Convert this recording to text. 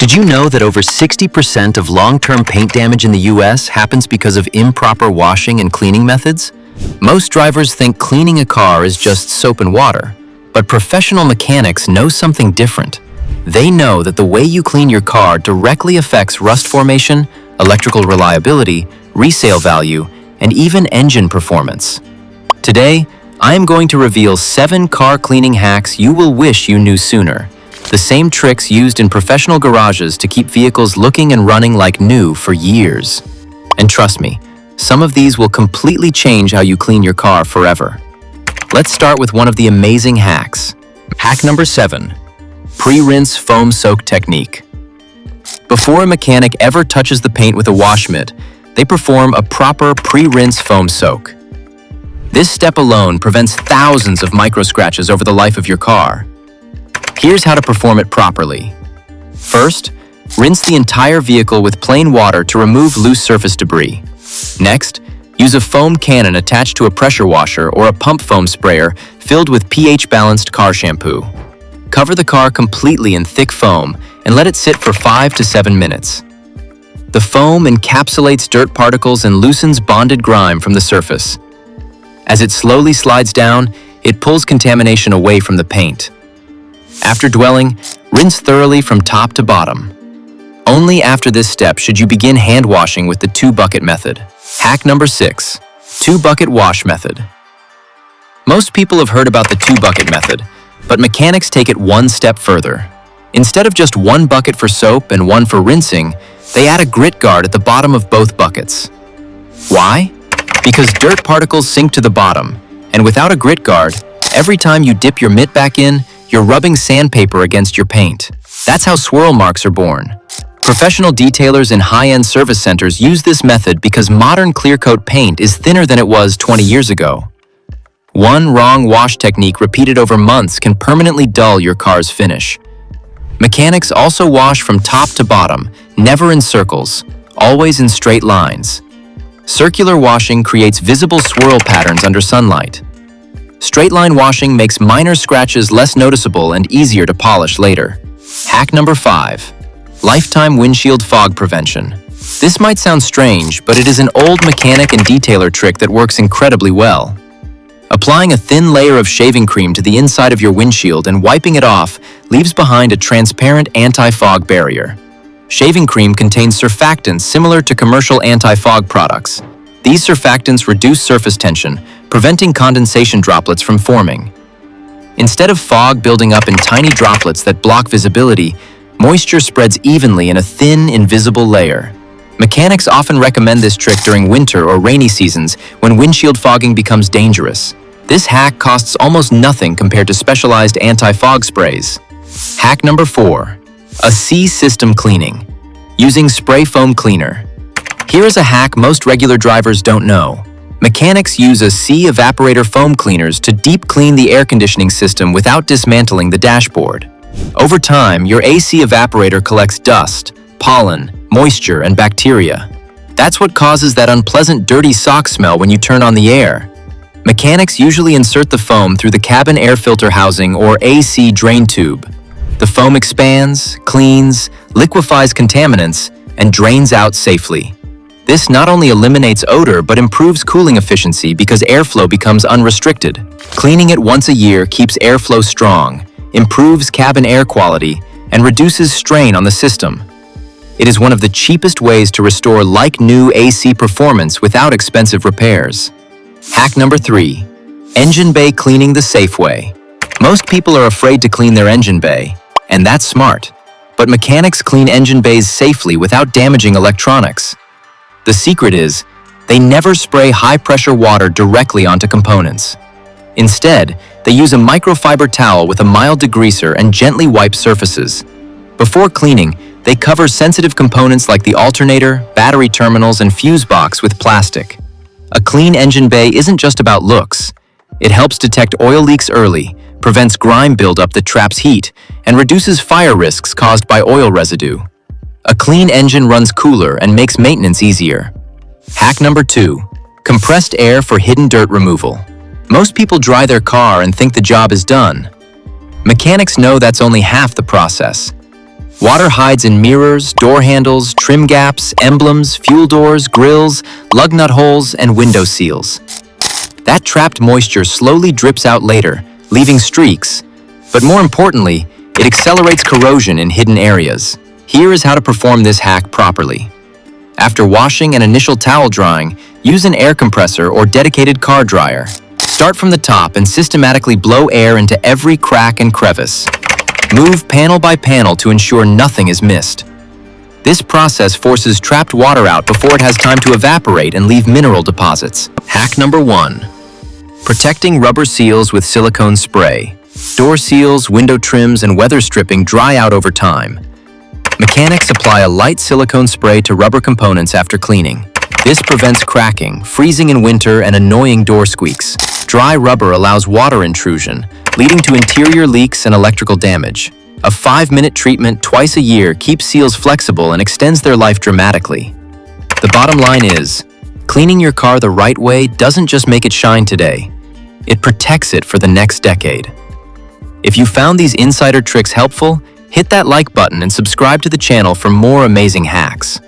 Did you know that over 60% of long-term paint damage in the US happens because of improper washing and cleaning methods? Most drivers think cleaning a car is just soap and water, but professional mechanics know something different. They know that the way you clean your car directly affects rust formation, electrical reliability, resale value, and even engine performance. Today, I am going to reveal 7 car cleaning hacks you will wish you knew sooner. The same tricks used in professional garages to keep vehicles looking and running like new for years. And trust me, some of these will completely change how you clean your car forever. Let's start with one of the amazing hacks. Hack number 7. Pre-rinse foam soak technique. Before a mechanic ever touches the paint with a wash mitt, they perform a proper pre-rinse foam soak. This step alone prevents thousands of micro scratches over the life of your car. Here's how to perform it properly. First, rinse the entire vehicle with plain water to remove loose surface debris. Next, use a foam cannon attached to a pressure washer or a pump foam sprayer filled with pH-balanced car shampoo. Cover the car completely in thick foam and let it sit for 5 to 7 minutes. The foam encapsulates dirt particles and loosens bonded grime from the surface. As it slowly slides down, it pulls contamination away from the paint. After dwelling, rinse thoroughly from top to bottom. Only after this step should you begin hand washing with the 2-bucket method. Hack number 6. 2-bucket wash method. Most people have heard about the 2-bucket method, but mechanics take it one step further. Instead of just 1 bucket for soap and 1 for rinsing, they add a grit guard at the bottom of both buckets. Why? Because dirt particles sink to the bottom, and without a grit guard, every time you dip your mitt back in, you're rubbing sandpaper against your paint. That's how swirl marks are born. Professional detailers in high-end service centers use this method because modern clear coat paint is thinner than it was 20 years ago. One wrong wash technique repeated over months can permanently dull your car's finish. Mechanics also wash from top to bottom, never in circles, always in straight lines. Circular washing creates visible swirl patterns under sunlight. Straight line washing makes minor scratches less noticeable and easier to polish later. Hack number 5. Lifetime windshield fog prevention. This might sound strange, but it is an old mechanic and detailer trick that works incredibly well. Applying a thin layer of shaving cream to the inside of your windshield and wiping it off leaves behind a transparent anti-fog barrier. Shaving cream contains surfactants similar to commercial anti-fog products. These surfactants reduce surface tension, preventing condensation droplets from forming. Instead of fog building up in tiny droplets that block visibility, moisture spreads evenly in a thin, invisible layer. Mechanics often recommend this trick during winter or rainy seasons when windshield fogging becomes dangerous. This hack costs almost nothing compared to specialized anti-fog sprays. Hack number 4. A C-system cleaning. Using spray foam cleaner. Here is a hack most regular drivers don't know. Mechanics use a C evaporator foam cleaners to deep clean the air conditioning system without dismantling the dashboard. Over time, your AC evaporator collects dust, pollen, moisture, and bacteria. That's what causes that unpleasant dirty sock smell when you turn on the air. Mechanics usually insert the foam through the cabin air filter housing or AC drain tube. The foam expands, cleans, liquefies contaminants, and drains out safely. This not only eliminates odor but improves cooling efficiency because airflow becomes unrestricted. Cleaning it once a year keeps airflow strong, improves cabin air quality, and reduces strain on the system. It is one of the cheapest ways to restore like-new AC performance without expensive repairs. Hack number 3. Engine bay cleaning the safe way. Most people are afraid to clean their engine bay, and that's smart. But mechanics clean engine bays safely without damaging electronics. The secret is, they never spray high-pressure water directly onto components. Instead, they use a microfiber towel with a mild degreaser and gently wipe surfaces. Before cleaning, they cover sensitive components like the alternator, battery terminals, and fuse box with plastic. A clean engine bay isn't just about looks. It helps detect oil leaks early, prevents grime buildup that traps heat, and reduces fire risks caused by oil residue. A clean engine runs cooler and makes maintenance easier. Hack number 2. Compressed air for hidden dirt removal. Most people dry their car and think the job is done. Mechanics know that's only half the process. Water hides in mirrors, door handles, trim gaps, emblems, fuel doors, grills, lug nut holes, and window seals. That trapped moisture slowly drips out later, leaving streaks. But more importantly, it accelerates corrosion in hidden areas. Here is how to perform this hack properly. After washing and initial towel drying, use an air compressor or dedicated car dryer. Start from the top and systematically blow air into every crack and crevice. Move panel by panel to ensure nothing is missed. This process forces trapped water out before it has time to evaporate and leave mineral deposits. Hack number 1. Protecting rubber seals with silicone spray. Door seals, window trims, and weather stripping dry out over time. Mechanics apply a light silicone spray to rubber components after cleaning. This prevents cracking, freezing in winter, and annoying door squeaks. Dry rubber allows water intrusion, leading to interior leaks and electrical damage. A 5-minute treatment twice a year keeps seals flexible and extends their life dramatically. The bottom line is, cleaning your car the right way doesn't just make it shine today. It protects it for the next decade. If you found these insider tricks helpful, hit that like button and subscribe to the channel for more amazing hacks.